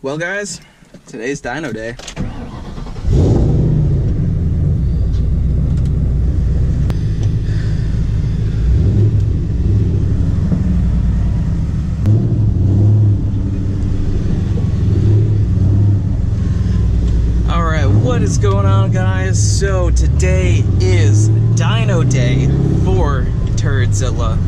Well guys, today's dyno day. Alright, what is going on guys? So today is dyno day for Turdzilla,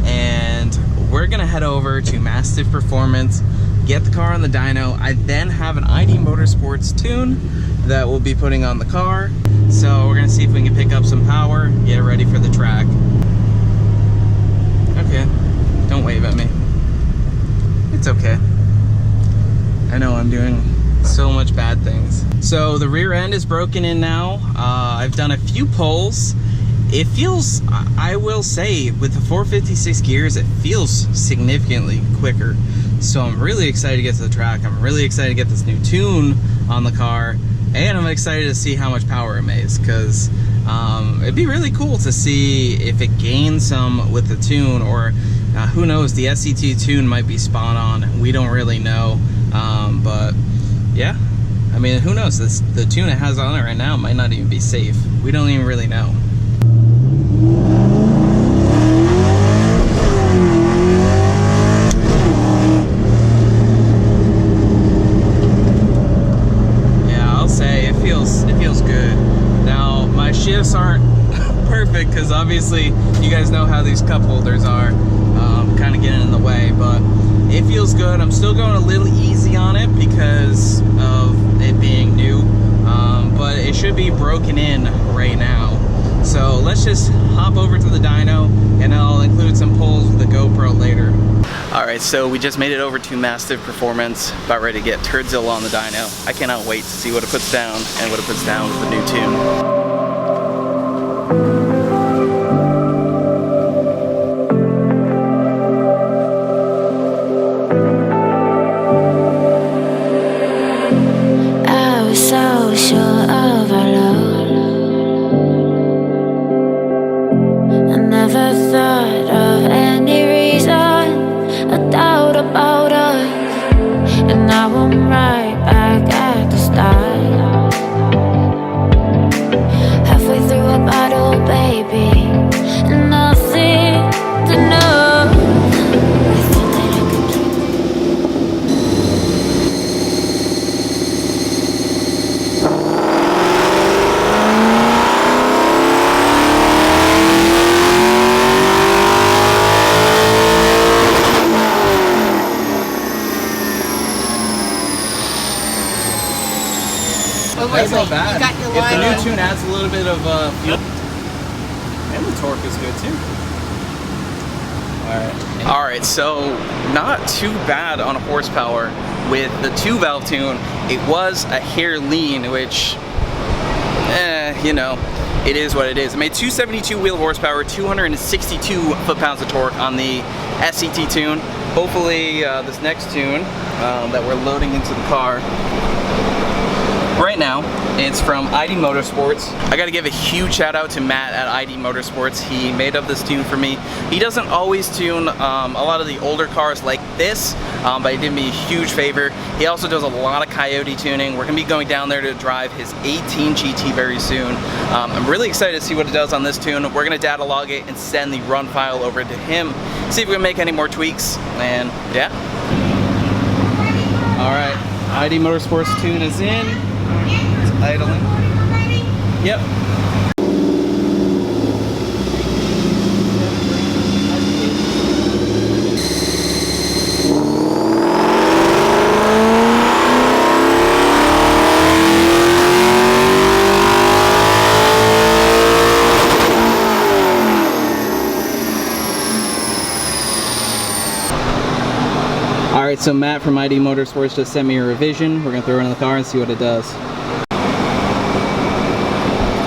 and we're gonna head over to Mastiff Performance, get the car on the dyno. I then have an ID Motorsports tune that we'll be putting on the car. So we're gonna see if we can pick up some power, get ready for the track. Okay, don't wave at me. It's okay. I know I'm doing so much bad things. So the rear end is broken in now. I've done a few pulls. It feels, I will say, with the 456 gears, it feels significantly quicker. So I'm really excited to get to the track. I'm really excited to get this new tune on the car, and I'm excited to see how much power it makes, because it'd be really cool to see if it gains some with the tune, or who knows, the SCT tune might be spot on. We don't really know, but yeah, I mean, who knows, the tune it has on it right now might not even be safe. We don't even really know. Shifts aren't perfect because obviously you guys know how these cup holders are, kind of getting in the way, but it feels good. I'm still going a little easy on it because of it being new, but it should be broken in right now. So let's just hop over to the dyno, and I'll include some pulls with the GoPro later. Alright, so we just made it over to Mastiff Performance, about ready to get Turdzilla on the dyno. I cannot wait to see what it puts down and what it puts down with the new tune. That's not bad. If the new tune adds a little bit of fuel, and the torque is good too. Alright, so not too bad on horsepower with the 2-valve tune. It was a hair lean, which, you know, it is what it is. It made 272 wheel horsepower, 262 foot-pounds of torque on the SCT tune. Hopefully this next tune that we're loading into the car right now, it's from ID Motorsports. I gotta give a huge shout out to Matt at ID Motorsports. He made up this tune for me. He doesn't always tune a lot of the older cars like this, but he did me a huge favor. He also does a lot of Coyote tuning. We're gonna be going down there to drive his 18 GT very soon. I'm really excited to see what it does on this tune. We're gonna data log it and send the run file over to him, see if we can make any more tweaks, and yeah. All right, ID Motorsports tune is in. It's idling. Yep. Alright, so Matt from ID Motorsports just sent me a revision. We're going to throw it in the car and see what it does.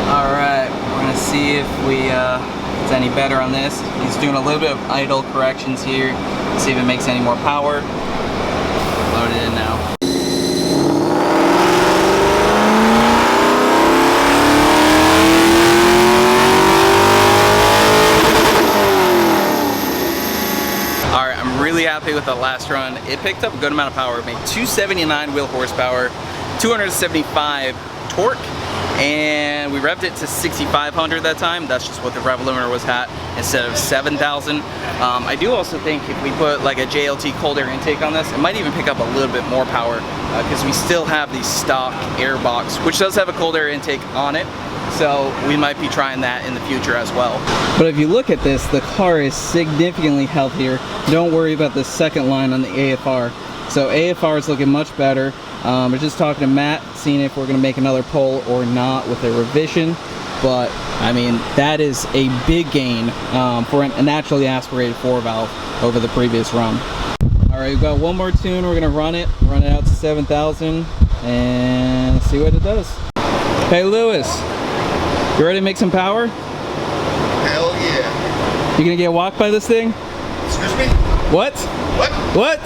Alright, we're going to see if it's any better on this. He's doing a little bit of idle corrections here. See if it makes any more power. Load it in now. Alright, I'm really happy with the last run, it picked up a good amount of power. It made 279 wheel horsepower, 275 torque, and we revved it to 6,500 that time. That's just what the rev limiter was at instead of 7,000. I do also think if we put like a JLT cold air intake on this, it might even pick up a little bit more power because we still have the stock air box, which does have a cold air intake on it. So we might be trying that in the future as well. But if you look at this, the car is significantly healthier. Don't worry about the second line on the AFR. So AFR is looking much better. We're just talking to Matt, seeing if we're going to make another pull or not with a revision. But I mean, that is a big gain for a naturally aspirated 4-valve over the previous run. All right, we've got one more tune. We're going to run it out to 7,000 and see what it does. Hey Lewis, you ready to make some power? Hell yeah. You gonna get walked by this thing? Excuse me? What? What? What?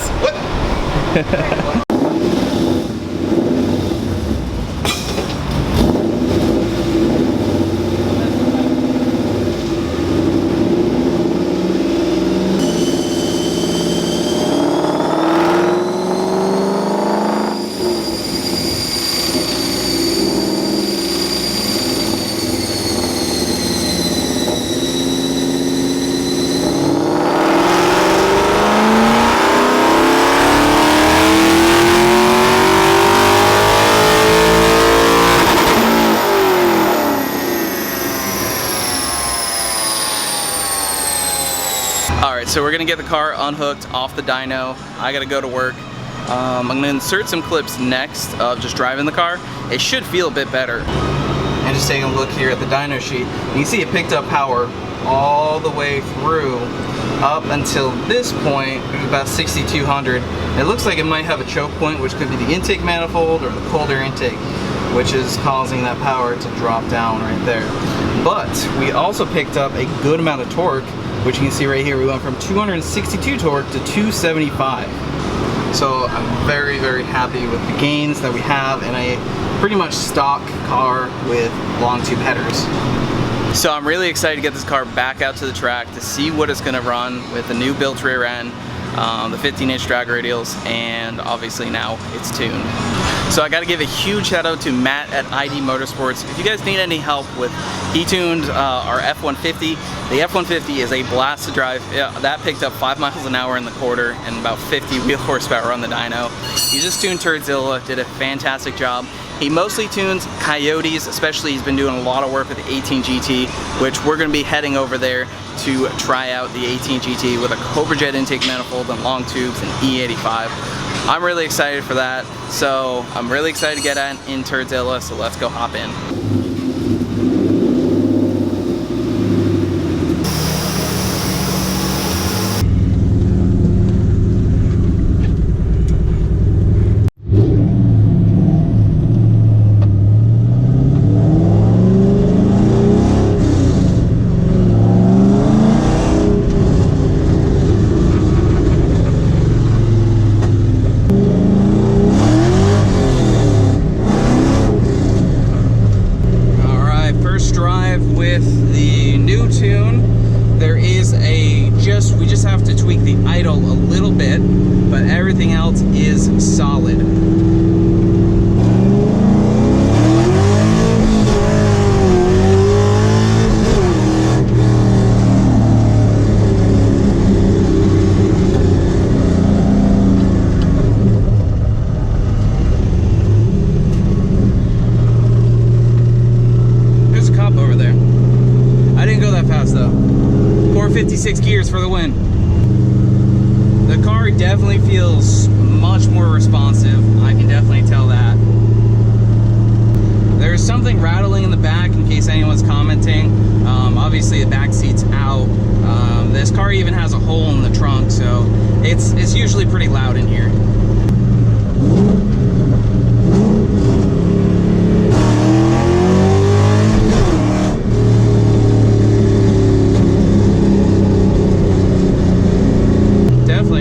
Alright, so we're going to get the car unhooked off the dyno. I got to go to work. I'm going to insert some clips next of just driving the car. It should feel a bit better. And just taking a look here at the dyno sheet, you can see it picked up power all the way through up until this point, which is about 6,200. It looks like it might have a choke point, which could be the intake manifold or the cold air intake, which is causing that power to drop down right there. But we also picked up a good amount of torque, which you can see right here. We went from 262 torque to 275. So I'm very, very happy with the gains that we have in a pretty much stock car with long tube headers. So I'm really excited to get this car back out to the track to see what it's going to run with the new built rear end, the 15-inch drag radials, and obviously now it's tuned. So I got to give a huge shout out to Matt at ID Motorsports. If you guys need any help with, he tuned our F-150. The F-150 is a blast to drive. That picked up 5 miles an hour in the quarter and about 50 wheel horsepower on the dyno. He just tuned Turdzilla, did a fantastic job. He mostly tunes Coyotes, especially he's been doing a lot of work with the 18 GT, which we're going to be heading over there to try out the 18 GT with a Cobra Jet intake manifold and long tubes and E85. I'm really excited for that, so I'm really excited to get in Turdzilla, so let's go hop in. With the new tune, there is we just have to tweak the idle a little bit, but everything else is solid. There's a cop over there. I didn't go that fast though. 456 gears for the win. The car definitely feels much more responsive. I can definitely tell that. There's something rattling in the back in case anyone's commenting. Obviously the back seat's out. This car even has a hole in the trunk, so it's usually pretty loud in here.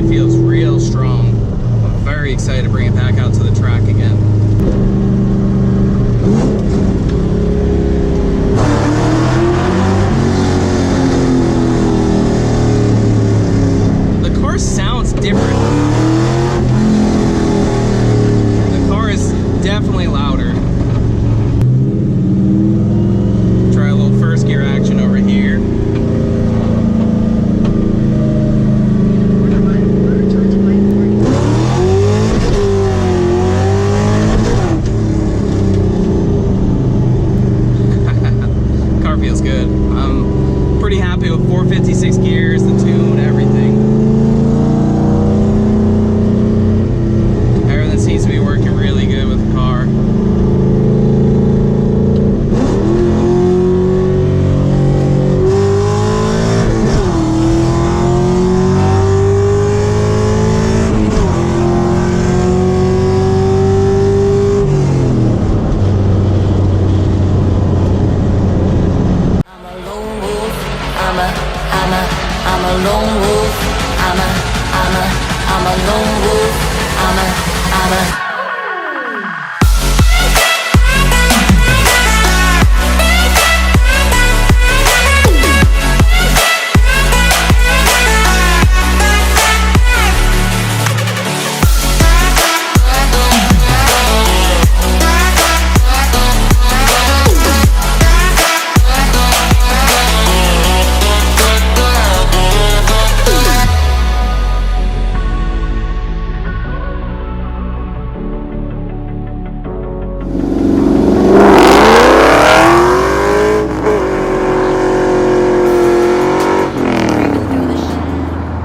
Feels real strong. I'm very excited to bring it back out to the track again. The car sounds different. man.